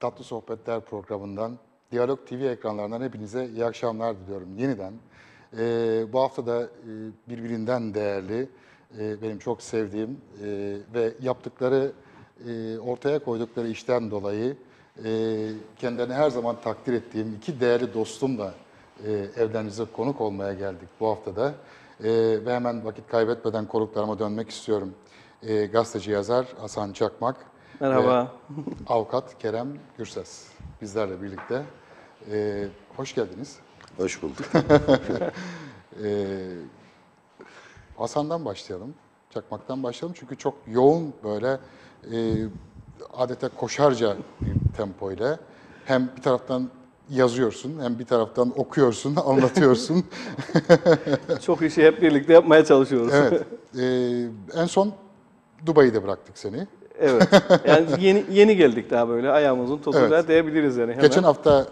Tatlı Sohbetler programından, Diyalog TV ekranlarından hepinize iyi akşamlar diliyorum yeniden. Bu hafta da birbirinden değerli, benim çok sevdiğim ve yaptıkları, ortaya koydukları işten dolayı kendilerini her zaman takdir ettiğim iki değerli dostumla evlerinize konuk olmaya geldik bu haftada. Ve hemen vakit kaybetmeden konuklarıma dönmek istiyorum. Gazeteci yazar Hasan Çakmak. Merhaba. Avukat Kerem Gürses bizlerle birlikte. Hoş geldiniz. Hoş bulduk. Hasan'dan başlayalım, Çakmak'tan başlayalım. Çünkü çok yoğun böyle adeta koşarca bir tempoyla hem bir taraftan yazıyorsun hem bir taraftan okuyorsun, anlatıyorsun. Çok işi hep birlikte yapmaya çalışıyoruz. Evet. En son Dubai'de bıraktık seni. Evet. Yani yeni geldik daha böyle ayağımızın tozuyla Evet. diyebiliriz yani hemen. Geçen hafta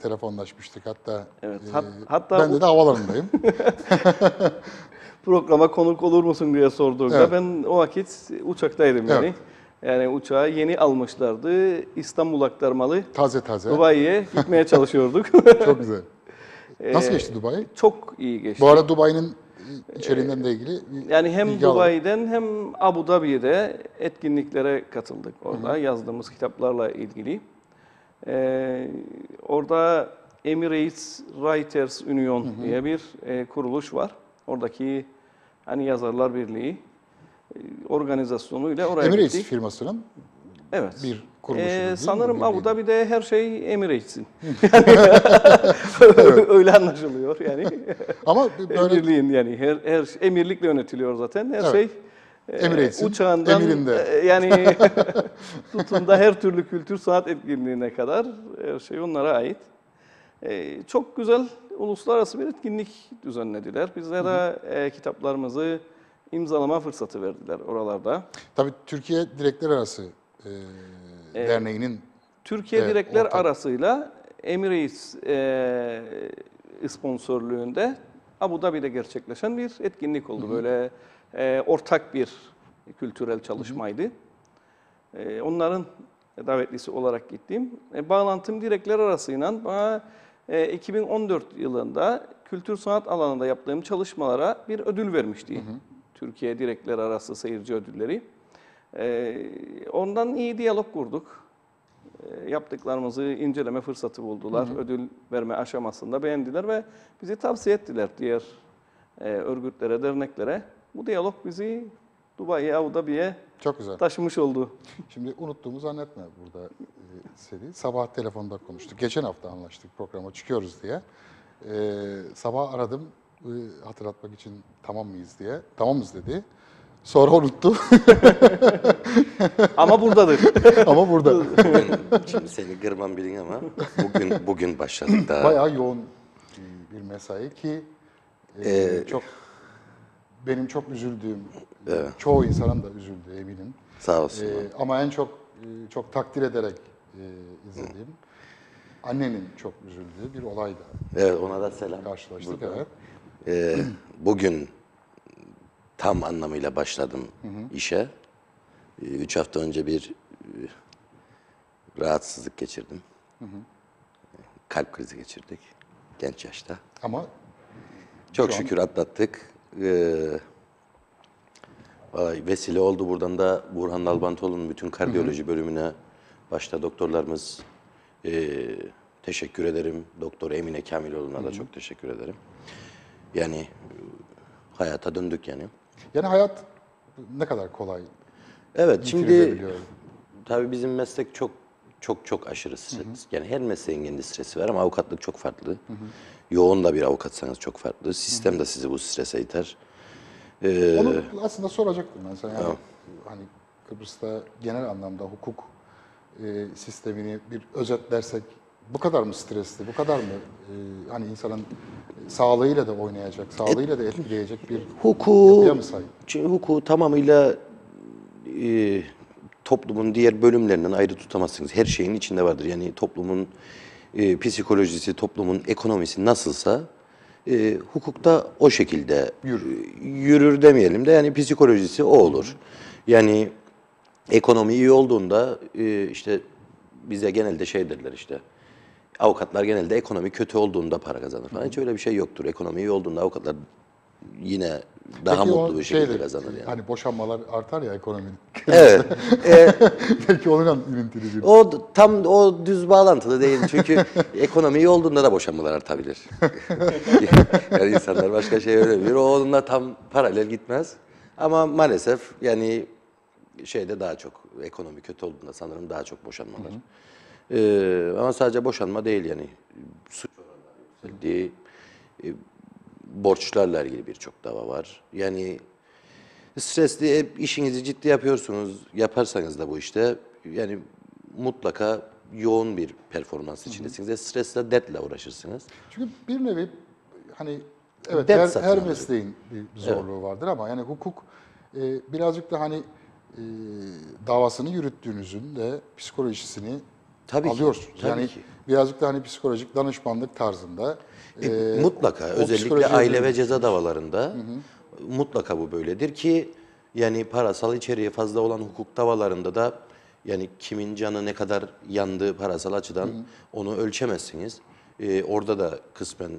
telefonlaşmıştık hatta. Evet. Hatta Ben de havalarındayım. programa konuk olur musun diye sorduğunda Evet. ben o vakit uçaktaydım yani. Evet. Yani uçağı yeni almışlardı. İstanbul aktarmalı Taze taze. Dubai'ye gitmeye çalışıyorduk. Çok güzel. Nasıl geçti Dubai? Çok iyi geçti. Bu arada Dubai'nin içeriğinden de ilgili Yani hem bilgi alalım. Dubai'den hem Abu Dhabi'de etkinliklere katıldık orada yazdığımız kitaplarla ilgili. Orada Emirates Writers Union diye bir kuruluş var. Oradaki hani Yazarlar Birliği organizasyonuyla oraya Emirates gittik. firmasının Evet. bir kuruluşu değil mi? Sanırım Bir Abu birliği. Dhabi'de her şey Emirates'in. Öyle anlaşılıyor yani. Ama böyle Emirliğin yani her emirlikle yönetiliyor zaten. Her Evet. şey Emiratesin uçağından emirinde. Yani tutun da her türlü kültür sanat etkinliğine kadar her şey onlara ait. Çok güzel uluslararası bir etkinlik düzenlediler. Bizlere kitaplarımızı imzalama fırsatı verdiler oralarda. Tabii Türkiye Direkler Arası Derneği'nin Türkiye Evet, Direkler ortak. arasıyla Emirates sponsorluğunda Abu Dhabi'de gerçekleşen bir etkinlik oldu. Böyle ortak bir kültürel çalışmaydı. Onların davetlisi olarak gittim. Bağlantım Direkler arasıyla bana 2014 yılında kültür sanat alanında yaptığım çalışmalara bir ödül vermişti. Türkiye Direkler Arası Seyirci Ödülleri. Ondan iyi diyalog kurduk. Yaptıklarımızı inceleme fırsatı buldular. Ödül verme aşamasında beğendiler ve bizi tavsiye ettiler diğer örgütlere, derneklere. Bu diyalog bizi Dubai'ye, Abu Dhabi'ye çok güzel. taşımış oldu. Şimdi unuttuğumu zannetme burada seni. Sabah telefonda konuştuk. Geçen hafta anlaştık programa çıkıyoruz diye. Sabah aradım hatırlatmak için tamam mıyız diye. Tamamız dedi. Sonra unuttu. Ama buradadır. Ama burada. Şimdi seni kırmam bilin ama bugün başladık daha. Bayağı yoğun bir mesai ki çok benim çok üzüldüğüm, çoğu insanın da üzüldüğü eminim. Sağ olsun. Ama en çok takdir ederek izlediğim, annenin çok üzüldüğü bir olayla Evet, ona da selam. karşılaştık. Burada. Evet. Bugün tam anlamıyla başladım işe. 3 hafta önce bir rahatsızlık geçirdim. Kalp krizi geçirdik genç yaşta. Ama Çok Şu an- şükür atlattık. Vallahi vesile oldu buradan da Burhan Nalbantoğlu'nun bütün kardiyoloji bölümüne başta doktorlarımız teşekkür ederim. Doktor Emine Kamiloğlu'na da çok teşekkür ederim. Yani hayata döndük yani. yani hayat ne kadar kolay Evet, şimdi yitirilebiliyor. tabii bizim meslek çok aşırı stres. Yani her mesleğin kendi stresi var ama avukatlık çok farklı. Yoğun da bir avukatsanız çok farklı. Sistem de sizi bu strese iter. Onu aslında soracaktım ben sana. Yani, hani Kıbrıs'ta genel anlamda hukuk sistemini bir özetlersek bu kadar mı stresli, bu kadar mı hani insanın sağlığıyla da oynayacak, sağlığıyla da etkileyecek bir yapıya mı sahip? Çünkü hukuku tamamıyla toplumun diğer bölümlerinden ayrı tutamazsınız. Her şeyin içinde vardır. Yani toplumun psikolojisi, toplumun ekonomisi nasılsa hukukta o şekilde yürür demeyelim de yani psikolojisi o olur. Yani ekonomi iyi olduğunda işte bize genelde şey derler işte. Avukatlar genelde ekonomi kötü olduğunda para kazanır falan. Hiç öyle bir şey yoktur. Ekonomi iyi olduğunda avukatlar yine daha Peki o mutlu bir şekilde şeydir, kazanır yani. Hani boşanmalar artar ya ekonominin. Evet. Belki onunla ilintili bir. Tam o düz bağlantılı değil. Çünkü ekonomi iyi olduğunda da boşanmalar artabilir. Yani insanlar başka şey öğreniyor. O onunla tam paralel gitmez. Ama maalesef yani şeyde daha çok ekonomi kötü olduğunda sanırım daha çok boşanmalar. Ama sadece boşanma değil yani. Suç oranları yükseldi. Borçlarla ilgili birçok dava var. Yani stresli işinizi ciddi yapıyorsunuz, yaparsanız da bu işte yani mutlaka yoğun bir performans içindesiniz. Stresle, dertle uğraşırsınız. Çünkü bir nevi hani evet Dert her satın alıcı. mesleğin bir zorluğu vardır ama yani hukuk birazcık da hani davasını yürüttüğünüzün de psikolojisini Tabii ki, alıyorsunuz. tabii Yani ki. birazcık da hani psikolojik danışmanlık tarzında. Mutlaka o özellikle psikolojiye aile ve dönüyorsunuz. ceza davalarında mutlaka bu böyledir ki yani parasal içeriği fazla olan hukuk davalarında da yani kimin canı ne kadar yandığı parasal açıdan onu ölçemezsiniz. Orada da kısmen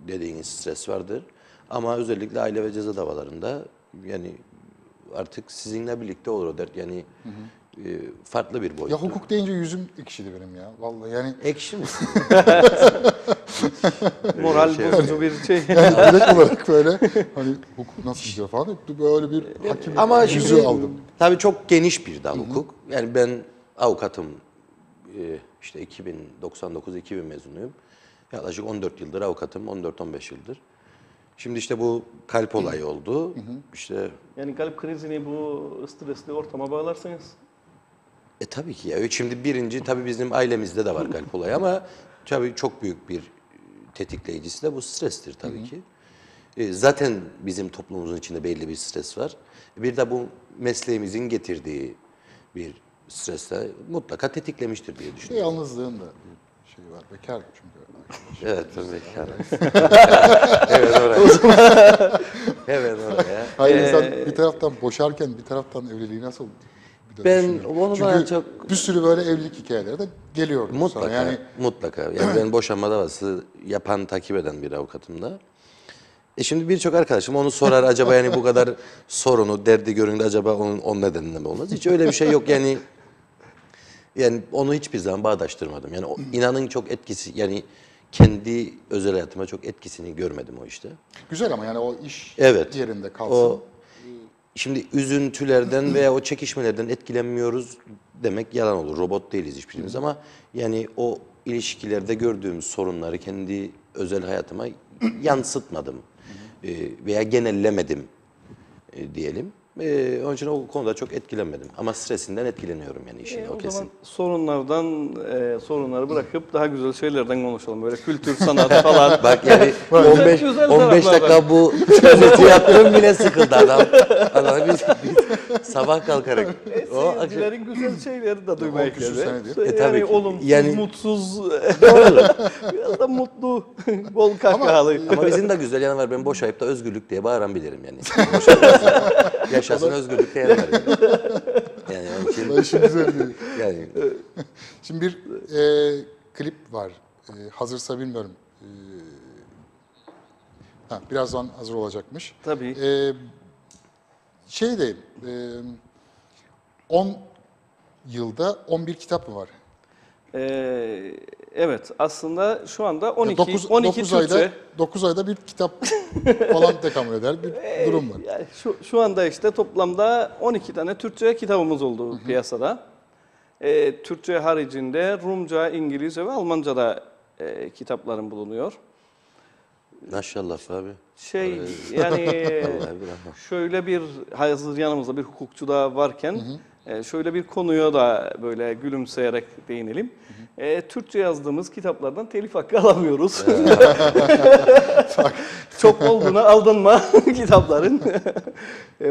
dediğiniz stres vardır. Ama özellikle aile ve ceza davalarında yani artık sizinle birlikte olur o dert. Yani farklı bir boyut. Ya hukuk deyince yüzüm ekşidi benim ya. Vallahi yani Ekşi misin? Moral şey bozucu bir şey. yani direkt olarak böyle hani hukuk nasıl gidiyor falan böyle bir hakim Ama yüzü şimdi aldım. tabii çok geniş bir dal hukuk. Yani ben avukatım işte 2099-2000 mezunuyum. Yaklaşık 14 yıldır avukatım, 14-15 yıldır. Şimdi işte bu kalp olayı oldu. İşte Yani kalp krizini bu stresli ortama bağlarsanız tabii ki ya. Şimdi birinci tabii bizim ailemizde de var kalp olayı ama tabii çok büyük bir tetikleyicisi de bu strestir tabii ki. Zaten bizim toplumumuzun içinde belli bir stres var. Bir de bu mesleğimizin getirdiği bir stresle mutlaka tetiklemiştir diye düşünüyorum. Yalnızlığın da bir şey var. Bekar çünkü. Evet tabii ki. Evet oraya. Evet oraya. Hayır insan bir taraftan boşarken bir taraftan evliliği nasıl bir de Ben düşünür? onu Çünkü daha çok bir sürü böyle evlilik hikayeleri de geliyor mutlaka sana. Yani mutlaka. Yani ben boşanma davası yapan, takip eden bir avukatım da. Şimdi birçok arkadaşım onu sorar acaba yani bu kadar sorunu, derdi görünce acaba onun nedeniyle mi olmaz? Hiç öyle bir şey yok yani. Yani onu hiçbir zaman bağdaştırmadım. Yani inanın çok etkisi yani kendi özel hayatıma çok etkisini görmedim o işte. güzel ama yani o iş Evet. yerinde kalsın. O şimdi üzüntülerden veya o çekişmelerden etkilenmiyoruz demek yalan olur. Robot değiliz hiçbirimiz ama yani o ilişkilerde gördüğüm sorunları kendi özel hayatıma yansıtmadım. Veya genellemedim diyelim. Onun için o konuda çok etkilenmedim. Ama stresinden etkileniyorum yani işin o o kesin. zaman sorunları bırakıp daha güzel şeylerden konuşalım. Böyle kültür, sanat falan. Bak yani güzel 15 taraflar dakika bu özeti yaptığım bile sıkıldı adam. Adam biz sabah kalkarak o akşam Seyircilerin güzel şeyleri de duymaya 10 küsur ihtiyacı. senedir. Yani tabii ki. olumsuz, Yani- mutsuz, biraz da mutlu, bol kahkahalı. ama bizim de güzel yanı var. Ben boşayıp da özgürlük diye bağıran bilirim yani. Boşayıp yaşasın özgürlük diye var. Yani onun için Bu işin güzelliği. yani Şimdi bir klip var. Hazırsa bilmiyorum. Birazdan hazır olacakmış. Tabii. Şey de 10 yılda 11 kitap mı var? Evet, aslında şu anda 12 9 Türkçe. ayda 9 ayda bir kitap falan tekamül eder bir durum var. Yani şu anda işte toplamda 12 tane Türkçe kitabımız oldu piyasada. Türkçe haricinde Rumca, İngilizce ve Almanca da kitaplarım bulunuyor. maşallah abi. Yani Vallahi bravo. şöyle bir hazır yanımızda bir hukukçu da varken şöyle bir konuya da böyle gülümseyerek değinelim. Türkçe yazdığımız kitaplardan telif hakkı alamıyoruz. Çok olduğuna aldanma kitapların.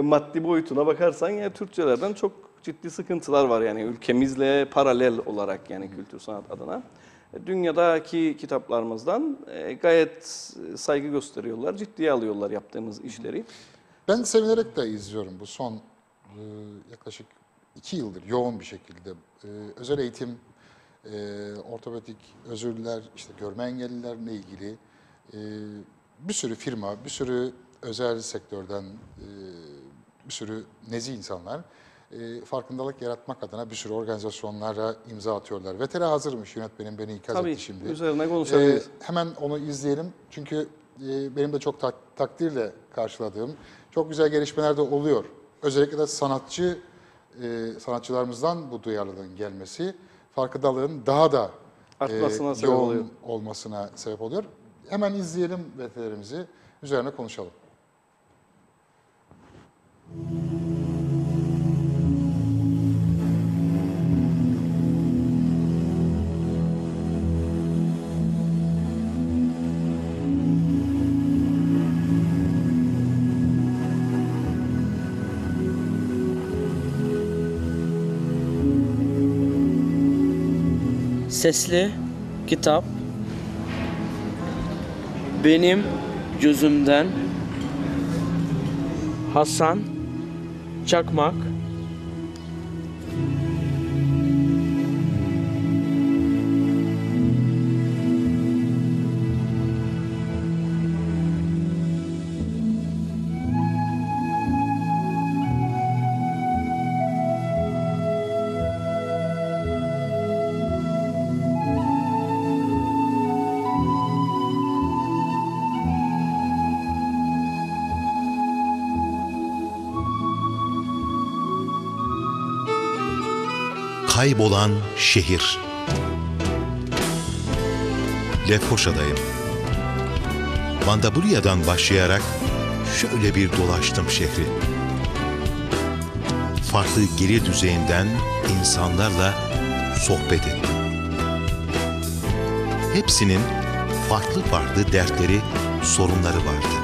Maddi boyutuna bakarsan ya Türkçelerden çok ciddi sıkıntılar var yani ülkemizle paralel olarak yani kültür sanat adına. Dünyadaki kitaplarımızdan gayet saygı gösteriyorlar, ciddiye alıyorlar yaptığımız işleri. Ben sevinerek de izliyorum bu son yaklaşık 2 yıldır yoğun bir şekilde özel eğitim ortopedik özürlüler, işte görme engellilerle ilgili bir sürü firma, bir sürü özel sektörden bir sürü nezih insanlar farkındalık yaratmak adına bir sürü organizasyonlara imza atıyorlar. VTR hazırmış, yönetmenim beni ikaz Tabii etti şimdi. üzerine konuşabiliriz. Hemen onu izleyelim çünkü benim de çok takdirle karşıladığım çok güzel gelişmeler de oluyor. Özellikle de sanatçılarımızdan bu duyarlılığın gelmesi, farkındalığın daha da Artmasına sebep yoğun oluyor. olmasına sebep oluyor. Hemen izleyelim VTR'lerimizi, üzerine konuşalım. Sesli kitap benim gözümden Hasan Çakmak. Kaybolan şehir. Lefkoşa'dayım. Mandabulya'dan başlayarak şöyle bir dolaştım şehri. Farklı gelir düzeyinden insanlarla sohbet ettim. Hepsinin farklı farklı dertleri, sorunları vardı.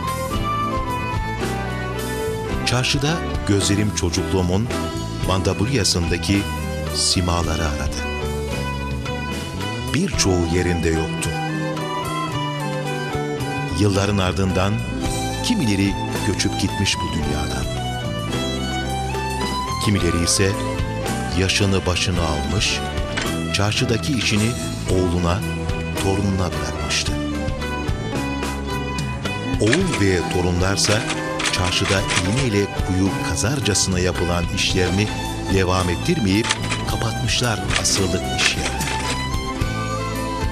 Çarşıda gözlerim çocukluğumun Mandabulya'sındaki simaları aradı. Birçoğu yerinde yoktu. Yılların ardından kimileri göçüp gitmiş bu dünyadan. Kimileri ise yaşını başını almış, çarşıdaki işini oğluna, torununa bırakmıştı. Oğul ve torunlarsa çarşıda iğneyle kuyu kazarcasına yapılan işlerini devam ettirmeyip kapatmışlar asırlık iş yerlerini.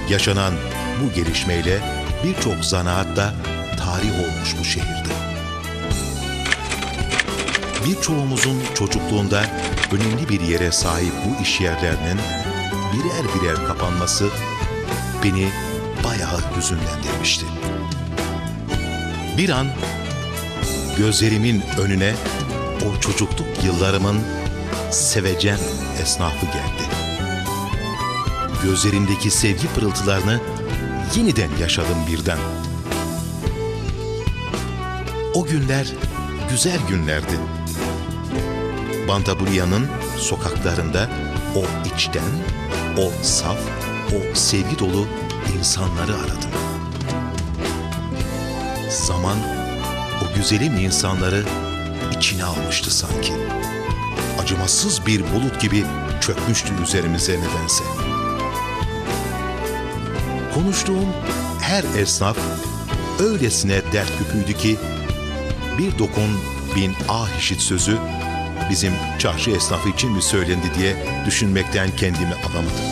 Yaşanan bu gelişmeyle birçok zanaat da tarih olmuş bu şehirde. Birçoğumuzun çocukluğunda önemli bir yere sahip bu iş yerlerinin birer birer kapanması beni bayağı hüzünlendirmişti. Bir an gözlerimin önüne o çocukluk yıllarımın sevecen esnafı geldi. Gözlerindeki sevgi pırıltılarını yeniden yaşadım birden. O günler güzel günlerdi. Mandabulya'nın sokaklarında o içten, o saf, o sevgi dolu insanları aradım. Zaman o güzelim insanları içine almıştı sanki. Acımasız bir bulut gibi çökmüştü üzerimize nedense. Konuştuğum her esnaf öylesine dert küpüydü ki bir dokun bin ah işit sözü bizim çarşı esnafı için mi söylendi diye düşünmekten kendimi alamadım.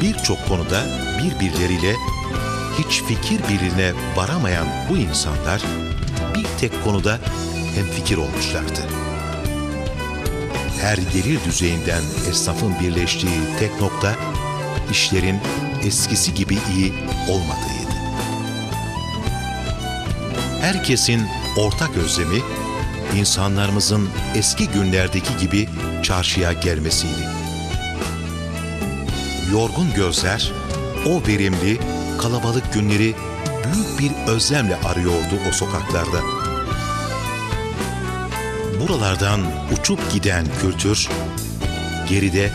Birçok konuda birbirleriyle hiç fikir birliğine varamayan bu insanlar bir tek konuda hemfikir olmuşlardı. Her gelir düzeyinden esnafın birleştiği tek nokta işlerin eskisi gibi iyi olmadığıydı. Herkesin ortak özlemi insanlarımızın eski günlerdeki gibi çarşıya gelmesiydi. Yorgun gözler o verimli, kalabalık günleri büyük bir özlemle arıyordu o sokaklarda. Buralardan uçup giden kültür, geride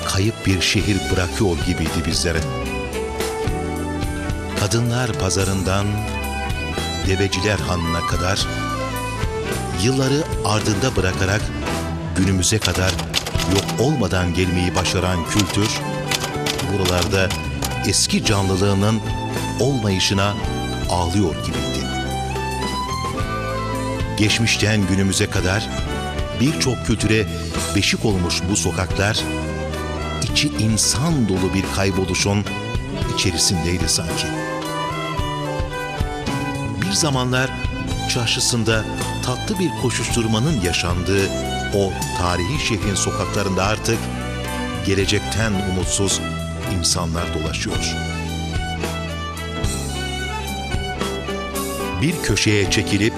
kayıp bir şehir bırakıyor gibiydi bizlere. Kadınlar Pazarı'ndan Deveciler Hanı'na kadar, yılları ardında bırakarak günümüze kadar yok olmadan gelmeyi başaran kültür, buralarda eski canlılığının olmayışına ağlıyor gibiydi. Geçmişten günümüze kadar birçok kültüre beşik olmuş bu sokaklar, içi insan dolu bir kayboluşun içerisindeydi sanki. Bir zamanlar çarşısında tatlı bir koşuşturmanın yaşandığı o tarihi şehrin sokaklarında artık gelecekten umutsuz insanlar dolaşıyor. Bir köşeye çekilip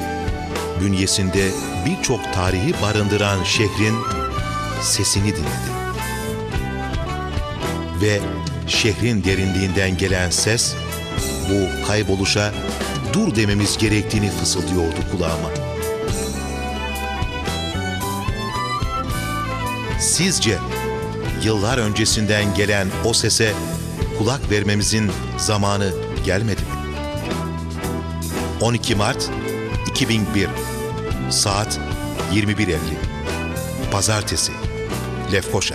bünyesinde birçok tarihi barındıran şehrin sesini dinledi. Ve şehrin derinliğinden gelen ses bu kayboluşa dur dememiz gerektiğini fısıldıyordu kulağıma. Sizce yıllar öncesinden gelen o sese kulak vermemizin zamanı gelmedi mi? 12 Mart 2001 saat 21:50 Pazartesi Lefkoşa.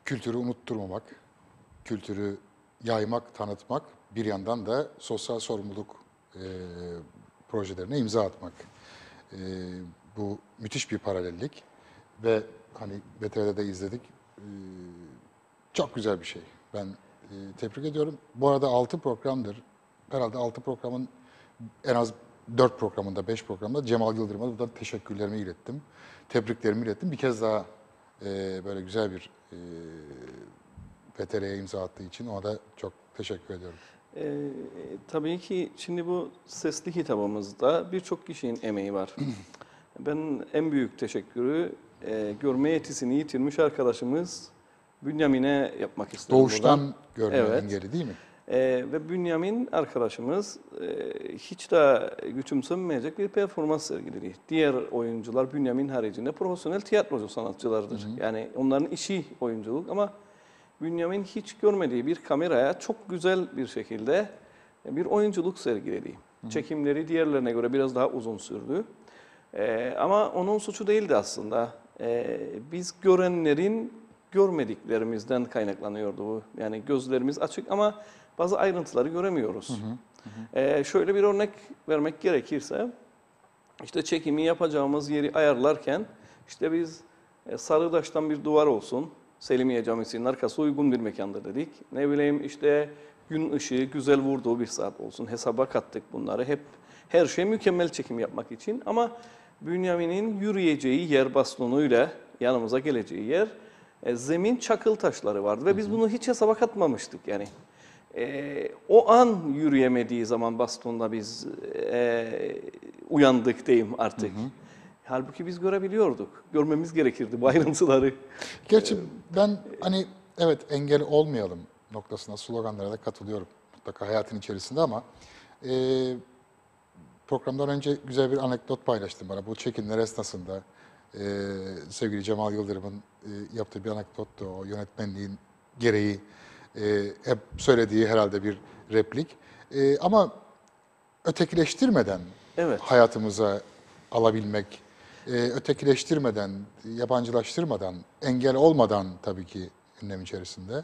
Kültürü unutturmamak, kültürü yaymak, tanıtmak, bir yandan da sosyal sorumluluk projelerine imza atmak. Bu müthiş bir paralellik ve hani BTR'de izledik. Çok güzel bir şey. Ben tebrik ediyorum. Bu arada 6 programdır. Herhalde 6 programın en az 4 programında, 5 programda Cemal Yıldırım'a buradan teşekkürlerimi ilettim. Tebriklerimi ilettim. Bir kez daha böyle güzel bir BTR'ye imza attığı için ona da çok teşekkür ediyorum. Tabii ki şimdi bu sesli kitabımızda birçok kişinin emeği var. Ben en büyük teşekkürü görme yetisini yitirmiş arkadaşımız Bünyamin'e yapmak istedim. Doğuştan buradan. görme Evet. engeli değil mi? Ve Bünyamin arkadaşımız hiç de küçümsenmeyecek bir performans sergiledi. Diğer oyuncular Bünyamin haricinde profesyonel tiyatrocu sanatçılardır. Yani onların işi oyunculuk ama Bünyamin hiç görmediği bir kameraya çok güzel bir şekilde bir oyunculuk sergiledi. Çekimleri diğerlerine göre biraz daha uzun sürdü. Ama onun suçu değildi aslında. Biz görenlerin görmediklerimizden kaynaklanıyordu bu. Yani gözlerimiz açık ama bazı ayrıntıları göremiyoruz. Şöyle bir örnek vermek gerekirse, işte çekimi yapacağımız yeri ayarlarken, işte biz Sarıdaş'tan bir duvar olsun, Selimiye Camisi'nin arkası uygun bir mekandır dedik. Ne bileyim işte gün ışığı güzel vurduğu bir saat olsun, hesaba kattık bunları. Hep her şey mükemmel çekim yapmak için ama Bünyamin'in yürüyeceği yer bastonuyla yanımıza geleceği yer, zemin çakıl taşları vardı ve biz bunu hiç hesaba katmamıştık yani. O an yürüyemediği zaman bastonda biz uyandık diyeyim artık. Halbuki biz görebiliyorduk. Görmemiz gerekirdi bu ayrıntıları. Gerçi ben hani evet engel olmayalım noktasına sloganlara da katılıyorum. Mutlaka hayatın içerisinde ama programdan önce güzel bir anekdot paylaştım bana. Bu çekimler esnasında sevgili Cemal Yıldırım'ın yaptığı bir anekdottu. O yönetmenliğin gereği hep söylediği herhalde bir replik. Ama ötekileştirmeden Evet. hayatımıza alabilmek, ötekileştirmeden, yabancılaştırmadan, engel olmadan tabii ki gündem içerisinde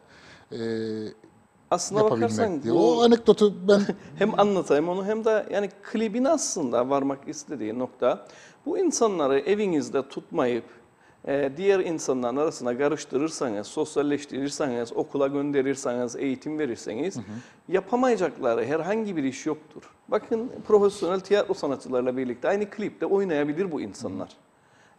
Aslına bakarsan yapabilmek diye. bu O anekdotu ben hem anlatayım onu hem de yani klibin aslında varmak istediği nokta bu insanları evinizde tutmayıp diğer insanların arasına karıştırırsanız, sosyalleştirirseniz, okula gönderirseniz, eğitim verirseniz yapamayacakları herhangi bir iş yoktur. Bakın profesyonel tiyatro sanatçılarıyla birlikte aynı klipte oynayabilir bu insanlar.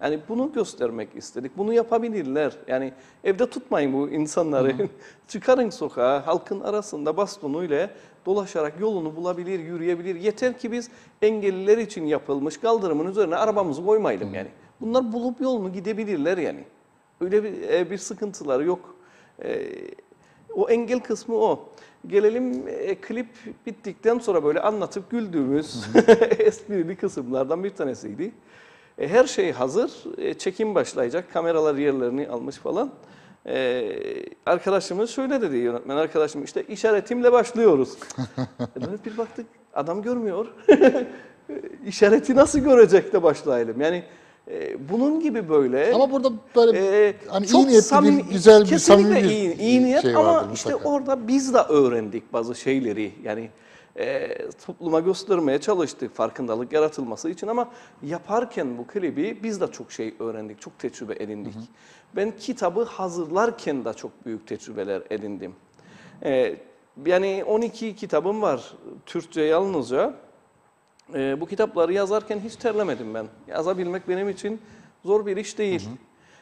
Yani bunu göstermek istedik. Bunu yapabilirler. Yani evde tutmayın bu insanları. Çıkarın sokağa, halkın arasında bastonuyla dolaşarak yolunu bulabilir, yürüyebilir. Yeter ki biz engelliler için yapılmış kaldırımın üzerine arabamızı koymayalım yani. Bunlar bulup yolunu gidebilirler yani. Öyle bir sıkıntıları yok. O engel kısmı o. Gelelim klip bittikten sonra böyle anlatıp güldüğümüz esprili kısımlardan bir tanesiydi. Her şey hazır, çekim başlayacak, kameralar yerlerini almış falan. Arkadaşımız şöyle dedi, yönetmen arkadaşım, işte işaretimle başlıyoruz. Dönüp bir baktık, adam görmüyor. İşareti nasıl görecek de başlayalım? Yani bunun gibi böyle... Ama burada böyle hani çok iyi niyetli samimi, bir güzel bir kesinlikle samimi iyi niyet şey ama vardır işte mutlaka. orada biz de öğrendik bazı şeyleri. Yani topluma göstermeye çalıştık farkındalık yaratılması için ama yaparken bu klibi biz de çok şey öğrendik, çok tecrübe edindik. Ben kitabı hazırlarken de çok büyük tecrübeler edindim. Yani 12 kitabım var Türkçe yalnızca. Bu kitapları yazarken hiç terlemedim ben. Yazabilmek benim için zor bir iş değil.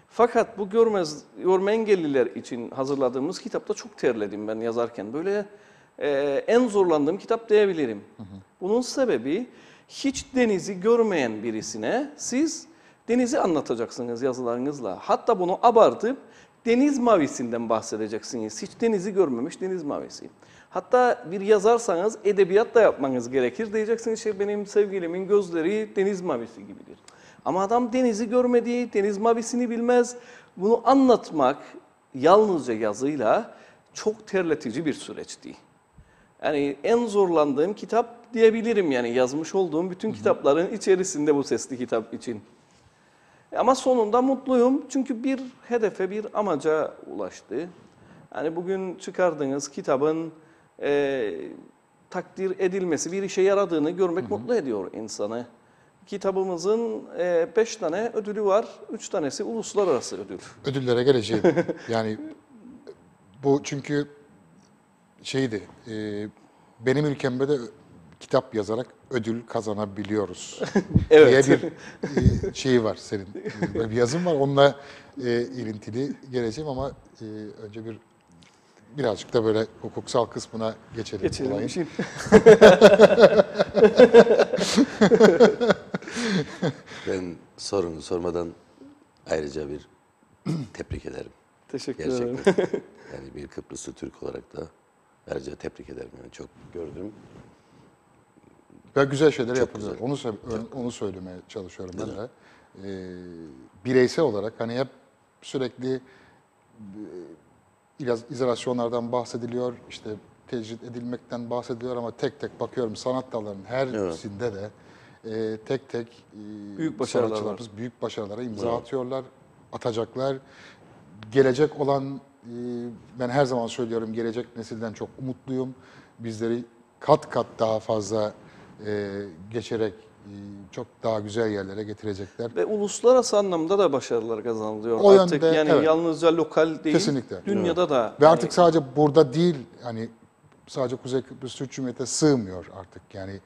Fakat bu görme engelliler için hazırladığımız kitapta çok terledim ben yazarken. Böyle en zorlandığım kitap diyebilirim. Bunun sebebi hiç denizi görmeyen birisine siz denizi anlatacaksınız yazılarınızla. Hatta bunu abartıp deniz mavisinden bahsedeceksiniz. Hiç denizi görmemiş deniz mavisi. Hatta bir yazarsanız edebiyat da yapmanız gerekir. Diyeceksiniz benim sevgilimin gözleri deniz mavisi gibidir. Ama adam denizi görmediği, deniz mavisini bilmez. Bunu anlatmak yalnızca yazıyla çok terletici bir süreçti. Yani en zorlandığım kitap diyebilirim yani yazmış olduğum bütün kitapların içerisinde bu sesli kitap için. Ama sonunda mutluyum çünkü bir hedefe, bir amaca ulaştı. Yani bugün çıkardığınız kitabın takdir edilmesi, bir işe yaradığını görmek mutlu ediyor insanı. Kitabımızın 5 tane ödülü var, 3 tanesi uluslararası ödül. Ödüllere geleceğim. Yani bu çünkü şeydi, benim ülkemde de kitap yazarak ödül kazanabiliyoruz Evet. diye bir şeyi var senin. Böyle bir yazım var, onunla ilintili geleceğim ama önce birazcık da böyle hukuksal kısmına geçelim olayın. işin. Ben sorunu sormadan ayrıca bir tebrik ederim. Teşekkür ederim. Gerçekten. Yani bir Kıbrıslı Türk olarak da ayrıca tebrik ederim. Yani çok gördüm. Ve güzel şeyler Çok yapılıyor. güzel. Onu söylemeye çalışıyorum ben de. Bireysel olarak hani hep sürekli izolasyonlardan bahsediliyor, işte tecrit edilmekten bahsediliyor ama tek tek bakıyorum sanat dallarının hersinde de tek tek Büyük başarılar sanatçılarımız büyük başarılara imza atıyorlar, atacaklar. Gelecek olan, ben her zaman söylüyorum, gelecek nesilden çok umutluyum. Bizleri kat kat daha fazla geçerek çok daha güzel yerlere getirecekler. Ve uluslararası anlamda da başarılar kazanılıyor. O Artık yönde, yani evet. yalnızca lokal değil, Kesinlikle. dünyada da. Ve artık sadece burada değil, hani sadece Kuzey Kıbrıs Türk Cumhuriyeti'ne sığmıyor artık. Yani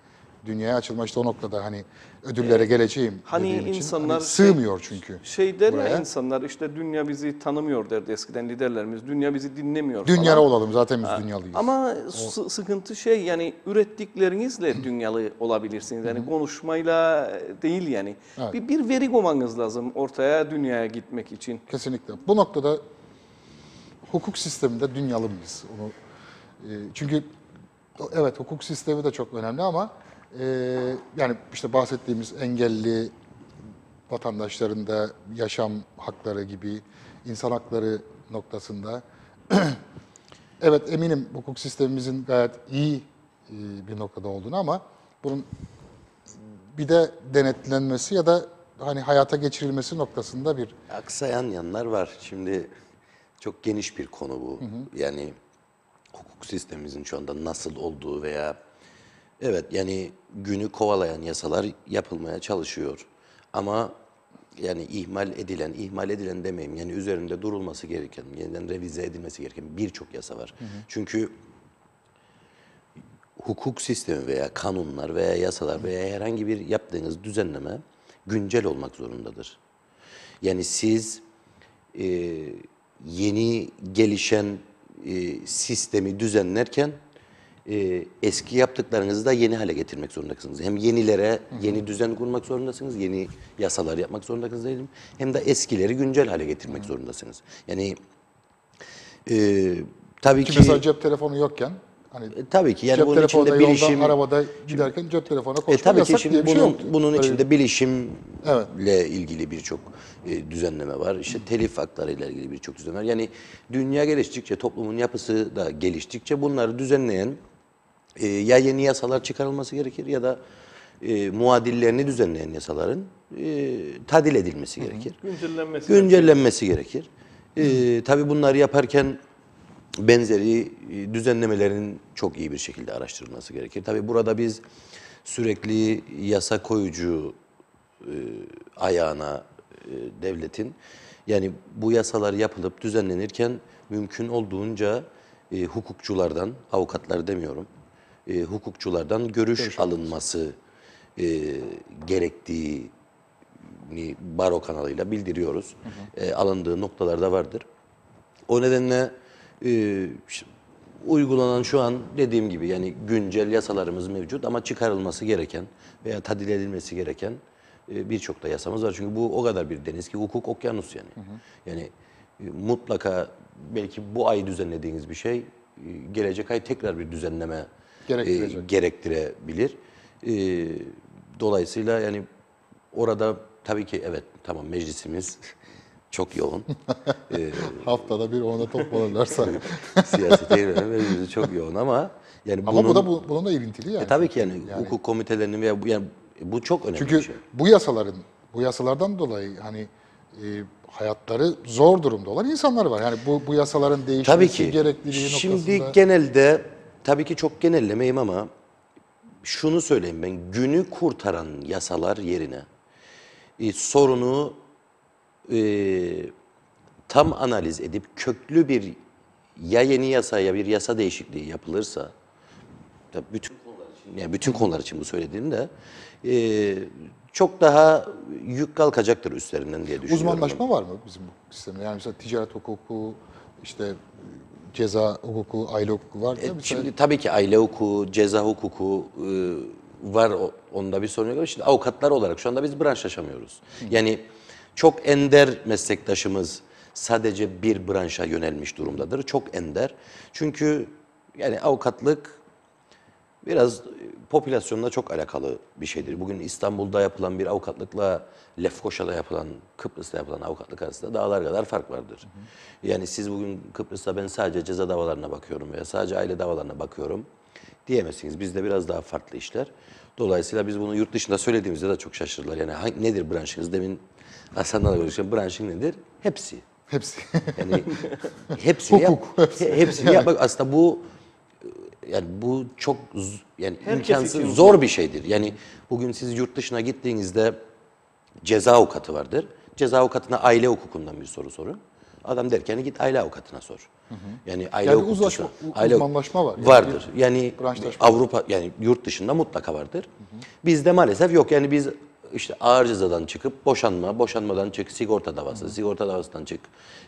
dünyaya açılma işte o noktada hani ödüllere geleceğim Hani dediğim için. insanlar Hani sığmıyor çünkü. Şey der ya buraya. insanlar işte dünya bizi tanımıyor derdi eskiden liderlerimiz. Dünya bizi dinlemiyor Dünyada falan. olalım, zaten biz dünyalıyız. Ama sıkıntı yani ürettiklerinizle dünyalı olabilirsiniz. Yani konuşmayla değil yani. Evet. Bir veri koymanız lazım ortaya dünyaya gitmek için. Kesinlikle. Bu noktada hukuk sisteminde dünyalı mıyız? Onu, çünkü evet hukuk sistemi de çok önemli ama yani işte bahsettiğimiz engelli vatandaşların da yaşam hakları gibi insan hakları noktasında evet eminim hukuk sistemimizin gayet iyi bir noktada olduğunu ama bunun bir de denetlenmesi ya da hani hayata geçirilmesi noktasında bir Aksayan yanlar var. Şimdi çok geniş bir konu bu. Yani hukuk sistemimizin şu anda nasıl olduğu veya evet yani günü kovalayan yasalar yapılmaya çalışıyor. Ama yani ihmal edilen demeyeyim. Yani üzerinde durulması gereken, yeniden revize edilmesi gereken birçok yasa var. Çünkü hukuk sistemi veya kanunlar veya yasalar veya herhangi bir yaptığınız düzenleme güncel olmak zorundadır. Yani siz yeni gelişen sistemi düzenlerken eski yaptıklarınızı da yeni hale getirmek zorundasınız. Hem yenilere yeni düzen kurmak zorundasınız, yeni yasalar yapmak zorundasınız değilim. Hem de eskileri güncel hale getirmek zorundasınız. Yani Tabii Ki ki mesela cep telefonu yokken hani tabii ki yani cep bunun telefonunda içinde yolda, bilişim arabada giderken cep telefona koşmak tabii ki yasak şimdi diye bir şey bunun yoktu. bunun Öyle- içinde bilişimle Evet. ilgili birçok düzenleme var. İşte telif hakları ile ilgili birçok düzenleme var. Yani dünya geliştikçe, toplumun yapısı da geliştikçe bunları düzenleyen ya yeni yasalar çıkarılması gerekir ya da muadillerini düzenleyen yasaların tadil edilmesi gerekir. Güncellenmesi gerekir. Tabii bunları yaparken benzeri düzenlemelerin çok iyi bir şekilde araştırılması gerekir. Tabii burada biz sürekli yasa koyucu ayağına devletin, yani bu yasalar yapılıp düzenlenirken mümkün olduğunca hukukçulardan, avukatlar demiyorum, hukukçulardan görüş alınması gerektiğini baro kanalıyla bildiriyoruz. Alındığı noktalarda vardır. O nedenle işte uygulanan şu an dediğim gibi yani güncel yasalarımız mevcut ama çıkarılması gereken veya tadil edilmesi gereken birçok da yasamız var. Çünkü bu o kadar bir deniz ki hukuk okyanus yani. Yani mutlaka belki bu ay düzenlediğiniz bir şey gelecek ay tekrar bir düzenleme gerektirebilir. Dolayısıyla yani orada tabii ki evet tamam meclisimiz çok yoğun. Haftada bir ona toplanırlarsa. Siyasete girmemiz çok yoğun ama yani Ama bu da bununla ilintili yani. tabii ki yani hukuk komitelerinin veya bu çok önemli Çünkü bir şey. bu yasalardan dolayı hani hayatları zor durumda olan insanlar var. Yani bu yasaların Tabii değişmesi ki. gerekliliği Şimdi noktasında. genelde tabii ki çok genellemeyim ama şunu söyleyeyim ben günü kurtaran yasalar yerine sorunu tam analiz edip köklü bir ya yeni yasa ya bir yasa değişikliği yapılırsa tabii bütün konular için bu söylediğimde çok daha yük kalkacaktır üstlerinden diye düşünüyorum. Uzmanlaşma var mı bizim bu sistemde? Yani mesela ticaret hukuku, işte ceza hukuku, aile hukuku var değil mi? Şimdi tabii ki aile hukuku, ceza hukuku var, onda bir sorun yok. Ama şimdi avukatlar olarak şu anda biz branşlaşamıyoruz. Yani çok ender meslektaşımız sadece bir branşa yönelmiş durumdadır. Çok ender. Çünkü yani avukatlık biraz popülasyonla çok alakalı bir şeydir. Bugün İstanbul'da yapılan bir avukatlıkla Lefkoşa'da yapılan, Kıbrıs'ta yapılan avukatlık arasında dağlar kadar fark vardır. Yani siz bugün Kıbrıs'ta ben sadece ceza davalarına bakıyorum veya sadece aile davalarına bakıyorum diyemezsiniz. Bizde biraz daha farklı işler. Dolayısıyla biz bunu yurt dışında söylediğimizde de çok şaşırdılar. Yani nedir branşınız? Demin Hasan'la görüşen branşın nedir? Hepsi. Hepsi. Yani hepsini yap. Hepsini yapmak aslında bu yani bu çok yani imkansız zor bir şeydir. Yani bugün siz yurt dışına gittiğinizde ceza avukatı vardır. Ceza avukatına aile hukukundan bir soru sorun. Adam der ki hani git aile avukatına sor. Yani aile Yani hukukçusu. uzmanlaşma var. Yani vardır. Yani branşlaşma Avrupa yani yurt dışında mutlaka vardır. Bizde maalesef yok. Yani biz işte ağır cezadan çıkıp boşanmadan çık sigorta davası, sigorta davasından çık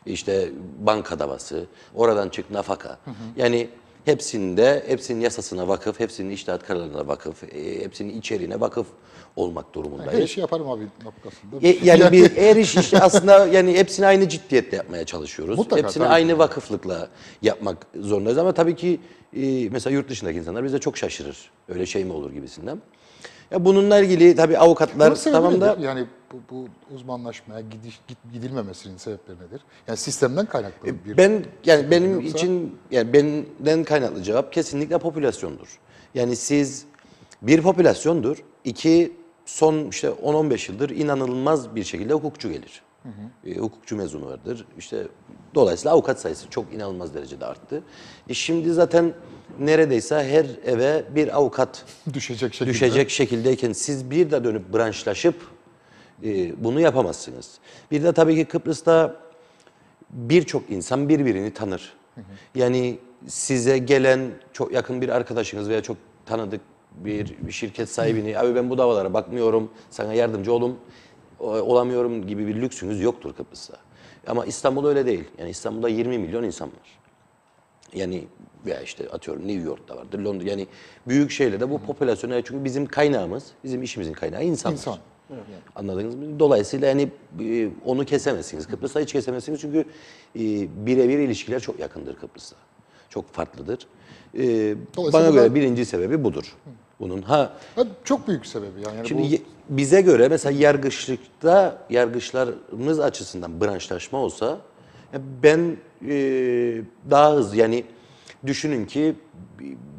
işte banka davası, oradan çık nafaka. Yani hepsinin yasasına vakıf, hepsinin içtihat kararlarına vakıf, hepsinin içeriğine vakıf olmak durumundayız. her işi yaparım abi noktasında. Yani bir her iş işte aslında yani hepsini aynı ciddiyette yapmaya çalışıyoruz. Mutlaka, Hepsini tabii aynı ki. vakıflıkla yapmak zorundayız ama tabii ki mesela yurt dışındaki insanlar bize çok şaşırır. Öyle şey mi olur gibisinden. Ya bununla ilgili tabii avukatlar Bunun sebebi tamam da nedir? Yani bu uzmanlaşmaya gidilmemesinin sebepleri nedir? Yani sistemden kaynaklı bir benim yoksa- için yani benden kaynaklı cevap kesinlikle popülasyondur. Yani siz bir popülasyondur, iki son işte 10-15 yıldır inanılmaz bir şekilde hukukçu gelir. Hukukçu mezunu vardır. İşte dolayısıyla avukat sayısı çok inanılmaz derecede arttı. Şimdi zaten neredeyse her eve bir avukat düşecek şekildeyken siz bir de dönüp branşlaşıp bunu yapamazsınız. Bir de tabii ki Kıbrıs'ta birçok insan birbirini tanır. Yani size gelen çok yakın bir arkadaşınız veya çok tanıdık bir şirket sahibini, abi ben bu davalara bakmıyorum, sana yardımcı olamıyorum gibi bir lüksünüz yoktur Kıbrıs'ta. Ama İstanbul öyle değil. Yani İstanbul'da 20 milyon insan var. Yani veya işte atıyorum New York'ta vardır, Londra. Yani büyük şehirlerde bu popülasyona çünkü bizim kaynağımız, bizim işimizin kaynağı insanlar. İnsan. Anladınız mı? Dolayısıyla yani onu kesemezsiniz. Kıbrıs'ta hiç kesemezsiniz çünkü birebir ilişkiler çok yakındır Kıbrıs'ta. çok farklıdır. Dolayısıyla Bana bu göre da- birinci sebebi budur. Bunun Çok büyük sebebi yani. şimdi bize göre mesela yargıçlarımız açısından branşlaşma olsa ben daha hızlı yani düşünün ki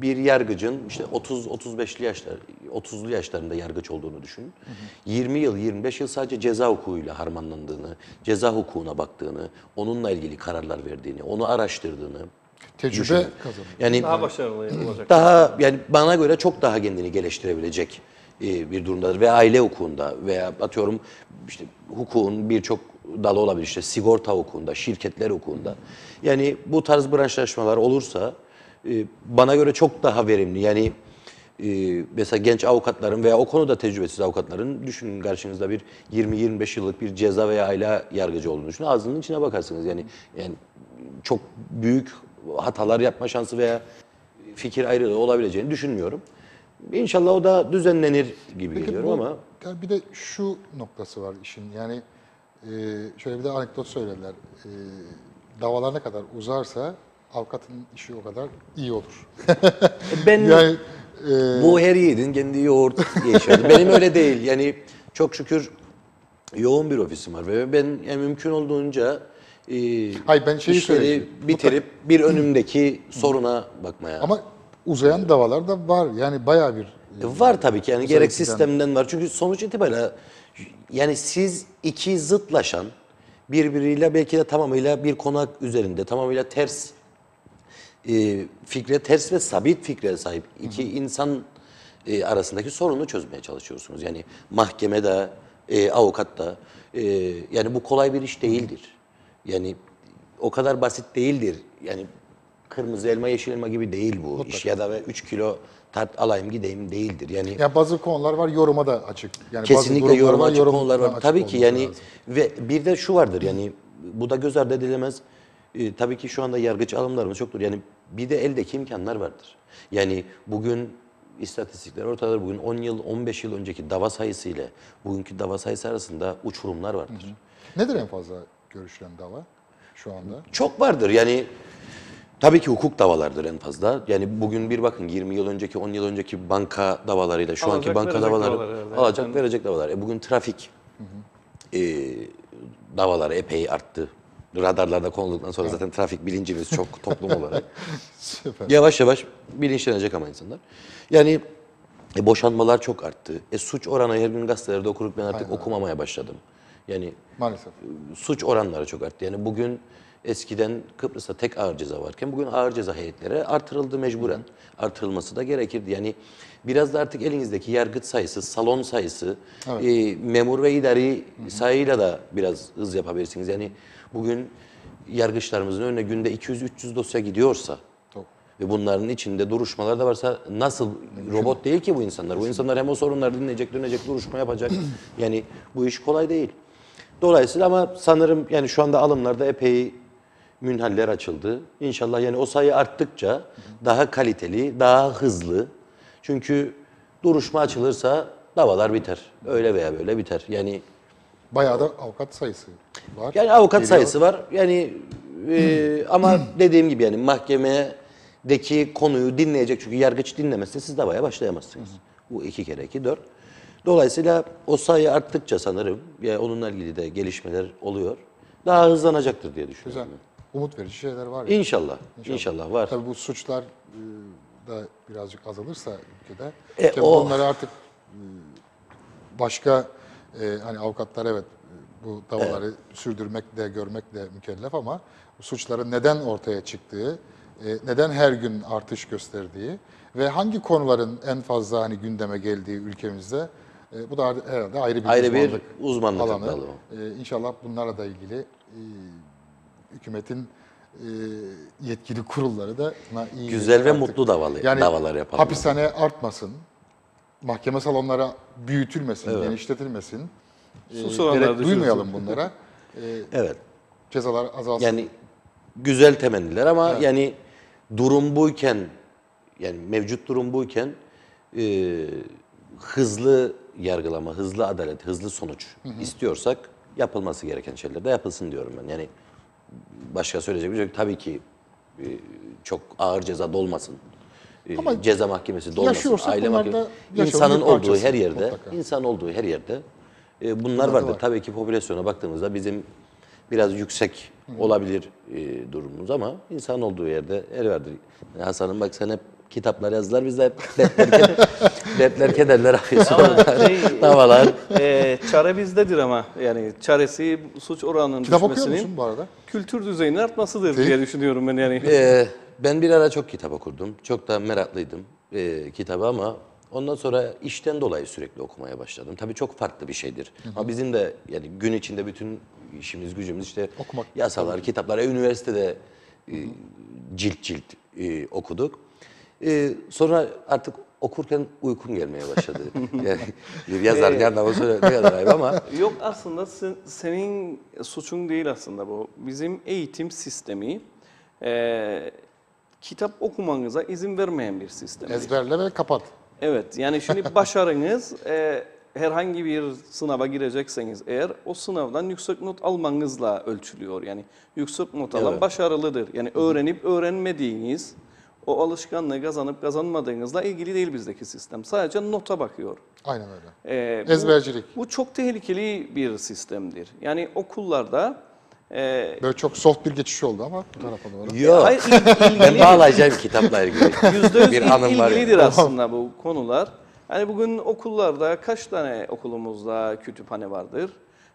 bir yargıcın işte 30'lu yaşlarında yargıç olduğunu düşünün. 20 yıl, 25 yıl sadece ceza hukukuyla harmanlandığını, ceza hukukuna baktığını, onunla ilgili kararlar verdiğini, onu araştırdığını tecrübe düşünün. kazanıyor. Yani Daha başarılı olacak. daha yani bana göre çok daha kendini geliştirebilecek bir durumdadır. Ve aile hukukunda veya atıyorum işte hukukun birçok dalı olabilir. İşte sigorta hukukunda, şirketler hukukunda. Yani bu tarz branşlaşmalar olursa bana göre çok daha verimli. Yani mesela genç avukatların veya o konuda tecrübesiz avukatların düşünün karşınızda bir 20-25 yıllık bir ceza veya aile yargıcı olduğunu düşünün. Ağzının içine bakarsınız. Yani çok büyük hatalar yapma şansı veya fikir ayrılığı olabileceğini düşünmüyorum. İnşallah o da düzenlenir gibi Peki geliyorum ama yani bir de şu noktası var işin. Yani şöyle bir de anekdot söylediler. Davalar ne kadar uzarsa avukatın işi o kadar iyi olur. ben Yani bu her yiğidin kendi yoğurt yaşadı. Benim öyle değil. Yani çok şükür yoğun bir ofisim var ve ben yani mümkün olduğunca hayır ben şeyi işleri söyleyeyim. bitirip bir önümdeki soruna bakmaya. Ama uzayan davalar da var. Yani bayağı bir Var tabii ki yani gerek Özellikle- sistemden var. Çünkü sonuç itibariyle yani siz iki zıtlaşan birbiriyle belki de tamamıyla bir konu üzerinde tamamıyla ters fikre, ters ve sabit fikre sahip iki insan arasındaki sorunu çözmeye çalışıyorsunuz. Yani mahkemede, avukat da yani bu kolay bir iş değildir. Yani o kadar basit değildir. Yani kırmızı elma, yeşil elma gibi değil bu iş ya da 3 kilo tart alayım gideyim değildir. Yani ya bazı konular var yoruma da açık. Yani kesinlikle bazı durumlar yoruma açık yoruma konular var. açık Tabii ki olması yani lazım. ve bir de şu vardır yani bu da göz ardı edilemez. Tabii ki şu anda yargıç alımlarımız çoktur. Yani bir de eldeki imkanlar vardır. Yani bugün istatistikler ortada. Bugün 10 yıl, 15 yıl önceki dava sayısı ile bugünkü dava sayısı arasında uçurumlar vardır. Nedir en fazla görüşülen dava şu anda? Çok vardır yani tabii ki hukuk davalardır en fazla. Yani bugün bir bakın 20 yıl önceki, 10 yıl önceki banka davalarıyla şu anki Alacak, banka verecek davaları davalar herhalde. alacak Yani- verecek davalar. Bugün trafik davaları epey arttı. Radarlarda konulduktan sonra zaten trafik bilincimiz çok toplum olarak. Süper. Yavaş yavaş bilinçlenecek ama insanlar. Yani boşanmalar çok arttı. Suç oranı her gün gazetelerde okuruk ben artık okumamaya başladım. Yani Maalesef. suç oranları çok arttı. Yani bugün eskiden Kıbrıs'ta tek ağır ceza varken bugün ağır ceza heyetleri artırıldı mecburen. Artırılması da gerekirdi. Yani biraz da artık elinizdeki yargıç sayısı, salon sayısı, memur ve idari sayıyla da biraz hız yapabilirsiniz. Yani bugün yargıçlarımızın önüne günde 200-300 dosya gidiyorsa Çok. ve bunların içinde duruşmalar da varsa nasıl robot değil ki bu insanlar? Bu insanlar hem o sorunları dinleyecek, dönecek, duruşma yapacak. Yani bu iş kolay değil. Dolayısıyla ama sanırım yani şu anda alımlarda epey münhaller açıldı. İnşallah yani o sayı arttıkça daha kaliteli, daha hızlı. Çünkü duruşma açılırsa davalar biter. Öyle veya böyle biter. Yani Bayağı da avukat sayısı var. yani avukat Geliyor. sayısı var. Yani ama dediğim gibi yani mahkemedeki konuyu dinleyecek çünkü yargıç dinlemezse siz davaya başlayamazsınız. Bu 2 kere 2 4. Dolayısıyla o sayı arttıkça sanırım ya onunla ilgili de gelişmeler oluyor. Daha hızlanacaktır diye düşünüyorum. Güzel. Umut verici şeyler var. İnşallah. İnşallah var. Tabii bu suçlar da birazcık azalırsa ülkede. Tabii o- bunları artık başka hani avukatlar evet bu davaları sürdürmekle, görmekle mükellef ama bu suçların neden ortaya çıktığı, neden her gün artış gösterdiği ve hangi konuların en fazla hani gündeme geldiği ülkemizde bu da herhalde ayrı bir uzmanlık alanı. dalı o. İnşallah bunlarla da ilgili hükümetin yetkili kurulları da buna iyi Güzel ve artık- mutlu davalar yapalım. Hapishane artmasın, mahkeme salonları büyütülmesin, genişletilmesin. Sus olanlar Gerek düşürülsün. duymayalım bunlara. Evet. Cezalar azalsın. Yani güzel temenniler ama yani durum buyken yani mevcut durum buyken hızlı yargılama, hızlı adalet, hızlı sonuç istiyorsak yapılması gereken şeyler de yapılsın diyorum ben. Yani başka söyleyecek bir şey yok. Tabii ki çok ağır ceza da olmasın. Ama Ceza mahkemesi de olmasın. yaşıyorsak Aile bunlar mahkemesi. da yaşamın İnsanın bir olduğu parçası her yerde, mutlaka. insan olduğu her yerde bunlar Bunlar da vardır. var. Tabii ki popülasyona baktığımızda bizim biraz yüksek olabilir durumumuz ama insan olduğu yerde her vardır. Yani Hasan'ım bak sen hep kitaplar yazdılar, biz de hep dertler, kederler akıyorsun. Havalar. Çare bizdedir ama yani çaresi suç oranının Kitap okuyor düşmesinin musun bu arada? kültür düzeyinin artmasıdır Değil. diye düşünüyorum ben yani. Ben bir ara çok kitap okurdum. Çok da meraklıydım kitabı ama ondan sonra işten dolayı sürekli okumaya başladım. Tabii çok farklı bir şeydir. Ama bizim de yani gün içinde bütün işimiz gücümüz işte Okumak. yasalar, kitaplar. Üniversitede cilt cilt okuduk. Sonra artık okurken uykum gelmeye başladı. Yani bir yazarken anlamı söyle ne kadar ayıp ama Yok aslında senin suçun değil aslında bu. Bizim eğitim sistemi kitap okumanıza izin vermeyen bir sistem. Ezberle ve kapat. Evet, yani şimdi başarınız herhangi bir sınava girecekseniz eğer o sınavdan yüksek not almanızla ölçülüyor. Yani yüksek not alan Evet. başarılıdır. Yani öğrenip öğrenmediğiniz, o alışkanlığı kazanıp kazanmadığınızla ilgili değil bizdeki sistem. Sadece nota bakıyor. Aynen öyle. Bu- Ezbercilik. Bu çok tehlikeli bir sistemdir. Yani okullarda Böyle çok soft bir geçiş oldu ama bu tarafa doğru. yok. hayır, Ben bağlayacağım kitapla ilgili. %100 Bir anım var ilgilidir yani. aslında bu konular. Yani bugün okullarda kaç tane okulumuzda kütüphane vardır?